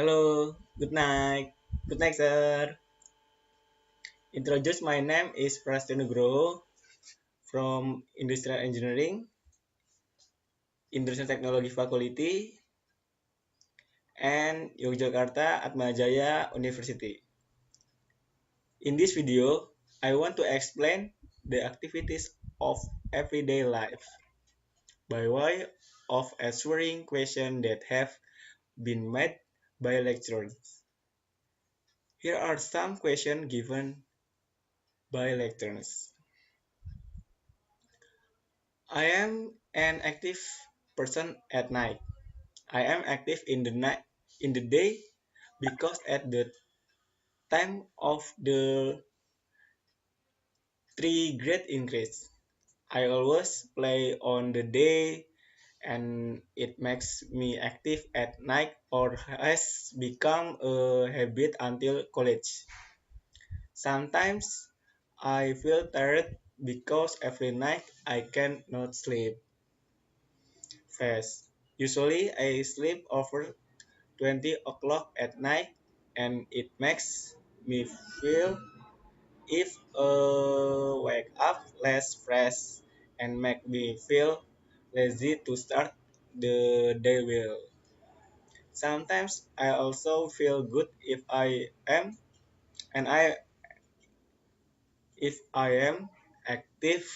Hello, good night. Good night, sir. Introduce my name is Prastunugroho from Industrial Engineering, Industrial Technology Faculty, and Yogyakarta Atmajaya University. In this video, I want to explain the activities of everyday life by way of answering questions that have been made by lecturers. Here are some questions given by lecturers. I am an active person at night. I am active in the night in the day because at the time of the three great Inggris, I always play on the day and it makes me active at night or has become a habit until college. Sometimes I feel tired because every night I cannot sleep fast. Usually I sleep over 20 o'clock at night and it makes me feel if wake up less fresh and make me feel lazy to start the day well. Sometimes I also feel good and I if I am active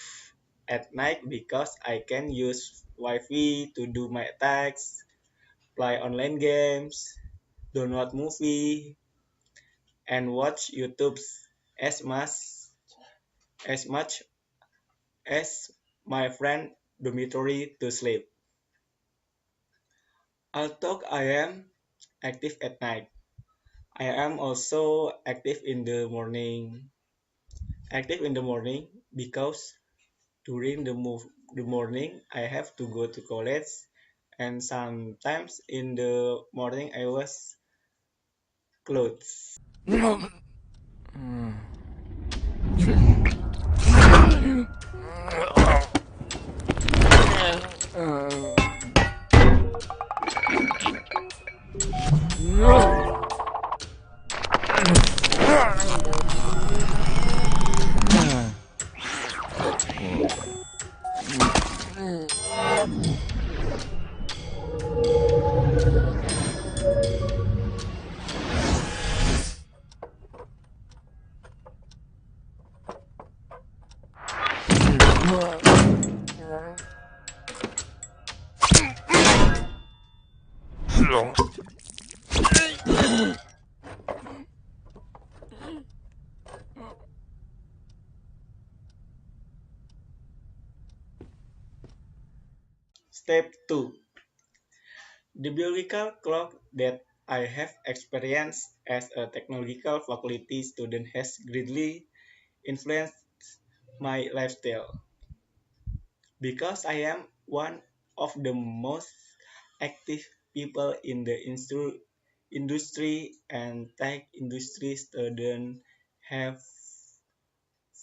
at night because I can use Wi-Fi to do my tasks, play online games, download movie, and watch YouTube as much as much as my friend dormitory to sleep. Although I am active at night, I am also active in the morning. Active in the morning because during the morning I have to go to college and sometimes in the morning I was clothes. Step 2. The biological clock that I have experienced as a technological faculty student has greatly influenced my lifestyle. Because I am one of the most active people in the industry and tech industry, students have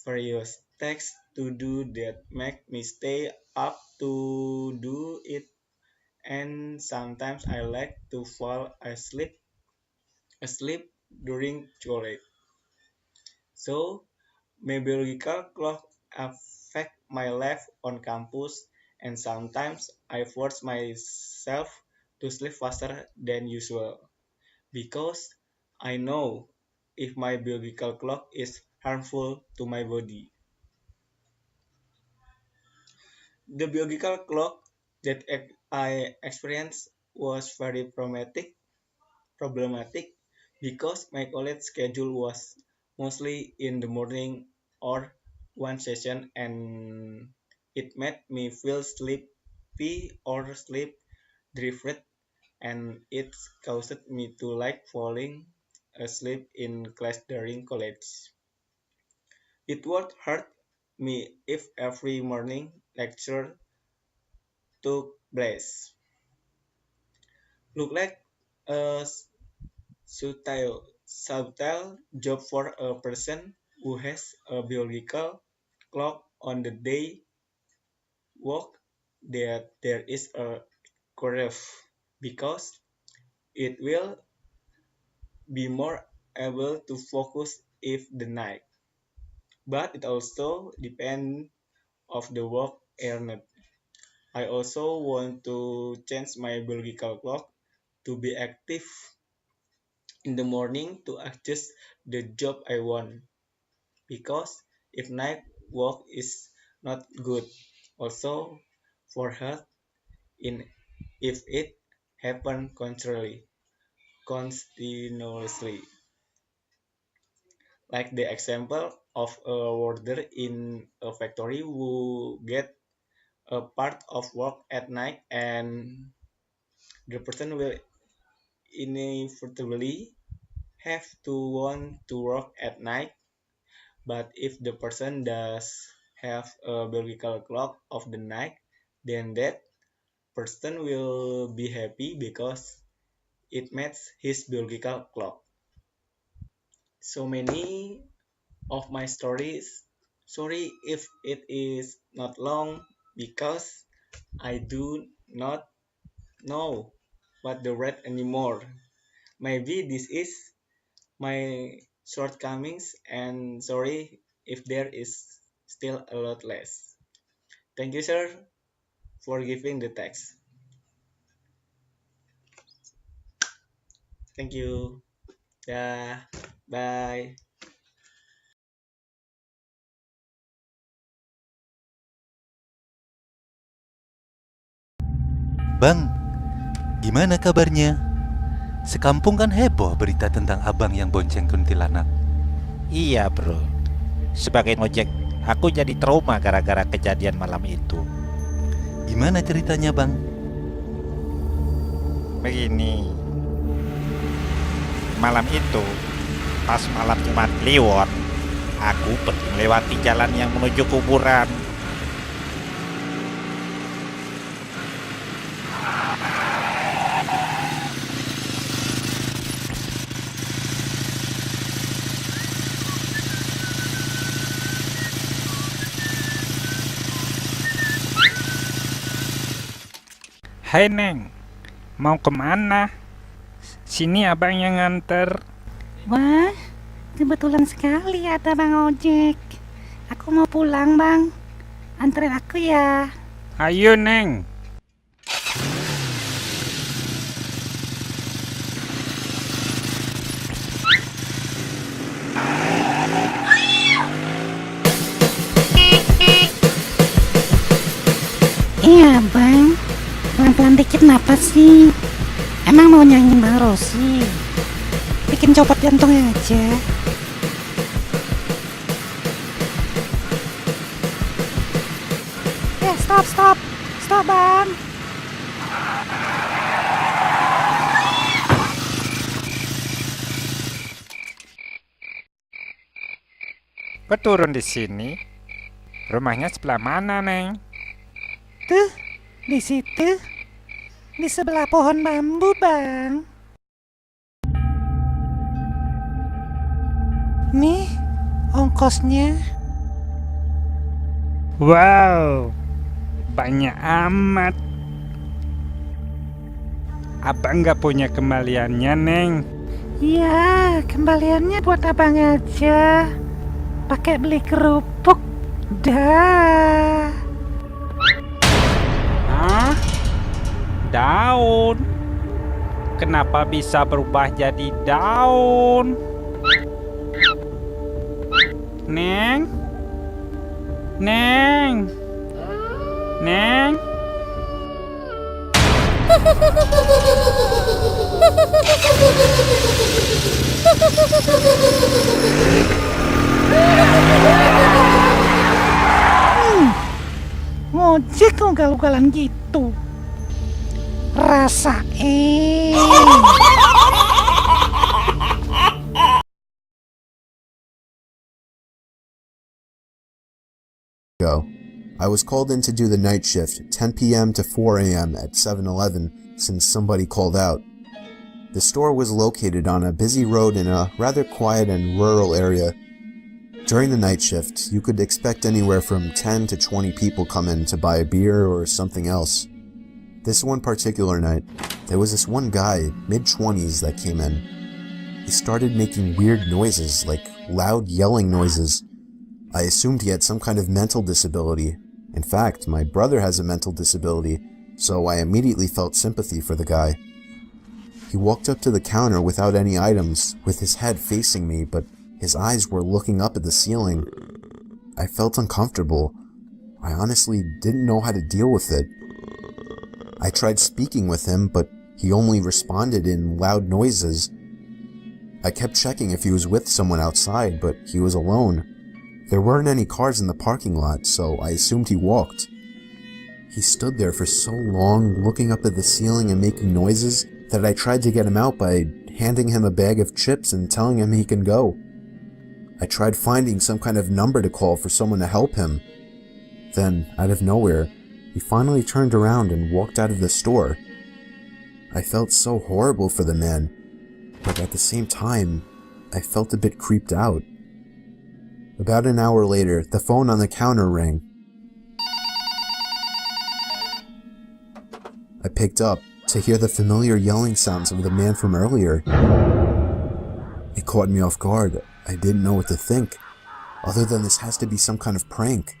various tasks to do that make me stay up to do it, and sometimes I like to fall asleep during college. So my biological clock affect my life on campus, and sometimes I force myself to sleep faster than usual because I know if my biological clock is harmful to my body. The biological clock that I experienced was very problematic because my college schedule was mostly in the morning or one session, and it made me feel sleepy or sleep deprived, and it caused me to like falling asleep in class during college. It would hurt me if every morning lecture took place. Look like a subtle job for a person who has a biological clock on the day work that there is a curve because it will be more able to focus if the night. But it also depends of the work earned. I also want to change my biological clock to be active in the morning to adjust the job I want. Because if night work is not good, also for health in if it happen continuously. Like the example of a worker in a factory who get a part of work at night and the person will inevitably have to want to work at night. But if the person does have a biological clock of the night, then that person will be happy because it matches his biological clock. So many of my stories. Sorry if it is not long because I do not know what the read anymore. Maybe this is my shortcomings and sorry if there is still a lot less. Thank you, sir, for giving the text. Thank you. Yeah. Bye. Bang, gimana kabarnya? Sekampung kan heboh berita tentang abang yang bonceng kuntilanak. Iya bro, sebagai ojek aku jadi trauma gara-gara kejadian malam itu. Gimana ceritanya bang? Begini, malam itu pas malam Jumat Kliwon, aku pergi melewati jalan yang menuju kuburan. Hai Neng, mau kemana? Sini abang yang nganter. Wah, kebetulan sekali ada Bang Ojek. Aku mau pulang, Bang. Anterin aku ya. Ayo Neng. Iya, Bang. Pelan-pelan dikit kenapa sih? Emang mau nyanyiin Bang Rosi? Bikin copot jantungnya aja. Stop. Stop, Bang. Kok turun di sini? Rumahnya sebelah mana, Neng? Tuh, di situ. Di sebelah pohon bambu, Bang. Nih, ongkosnya. Wow, banyak amat. Abang nggak punya kembaliannya, Neng. Ya, kembaliannya buat abang aja. Pakai beli kerupuk. Dah. Hah? Daun? Kenapa bisa berubah jadi daun? Neng? Neng? Neng? Ngojek ugal-ugalan gitu. Rasain. I was called in to do the night shift, 10 p.m. to 4 a.m. at 7-Eleven, since somebody called out. The store was located on a busy road in a rather quiet and rural area. During the night shift, you could expect anywhere from 10 to 20 people come in to buy a beer or something else. This one particular night, there was this one guy, mid-20s, that came in. He started making weird noises, like loud yelling noises. I assumed he had some kind of mental disability. In fact, my brother has a mental disability, so I immediately felt sympathy for the guy. He walked up to the counter without any items, with his head facing me, but his eyes were looking up at the ceiling. I felt uncomfortable. I honestly didn't know how to deal with it. I tried speaking with him, but he only responded in loud noises. I kept checking if he was with someone outside, but he was alone. There weren't any cars in the parking lot, so I assumed he walked. He stood there for so long, looking up at the ceiling and making noises, that I tried to get him out by handing him a bag of chips and telling him he can go. I tried finding some kind of number to call for someone to help him. Then, out of nowhere, he finally turned around and walked out of the store. I felt so horrible for the man, but at the same time, I felt a bit creeped out. About an hour later, the phone on the counter rang. I picked up to hear the familiar yelling sounds of the man from earlier. It caught me off guard. I didn't know what to think, other than this has to be some kind of prank.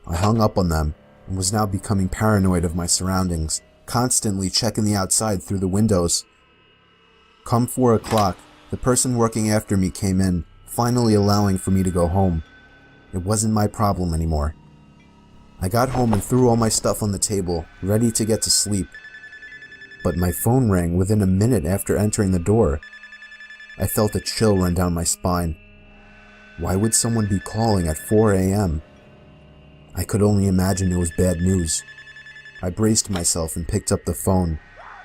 I hung up on them and was now becoming paranoid of my surroundings, constantly checking the outside through the windows. Come 4 o'clock, the person working after me came in, finally allowing for me to go home. It wasn't my problem anymore. I got home and threw all my stuff on the table, ready to get to sleep. But my phone rang within a minute after entering the door. I felt a chill run down my spine. Why would someone be calling at 4 a.m.? I could only imagine it was bad news. I braced myself and picked up the phone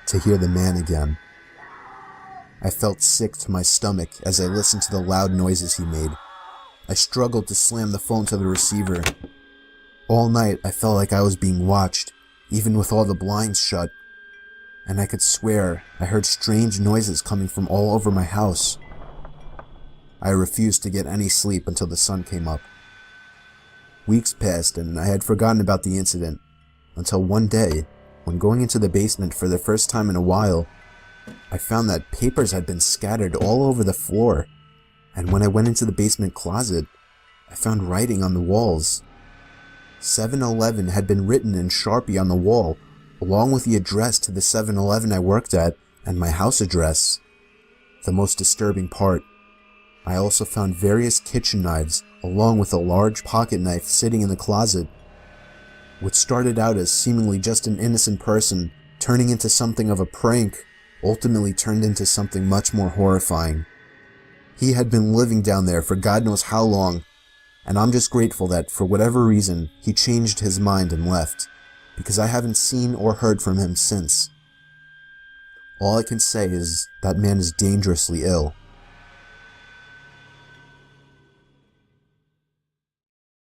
to hear the man again. I felt sick to my stomach as I listened to the loud noises he made. I struggled to slam the phone to the receiver. All night I felt like I was being watched, even with all the blinds shut. And I could swear I heard strange noises coming from all over my house. I refused to get any sleep until the sun came up. Weeks passed and I had forgotten about the incident, until one day, when going into the basement for the first time in a while, I found that papers had been scattered all over the floor, and when I went into the basement closet, I found writing on the walls. 7-Eleven had been written in Sharpie on the wall, along with the address to the 7-Eleven I worked at and my house address. The most disturbing part, I also found various kitchen knives along with a large pocket knife sitting in the closet. What started out as seemingly just an innocent person turning into something of a prank ultimately turned into something much more horrifying. He had been living down there for God knows how long, and I'm just grateful that, for whatever reason, he changed his mind and left, because I haven't seen or heard from him since. All I can say is that man is dangerously ill.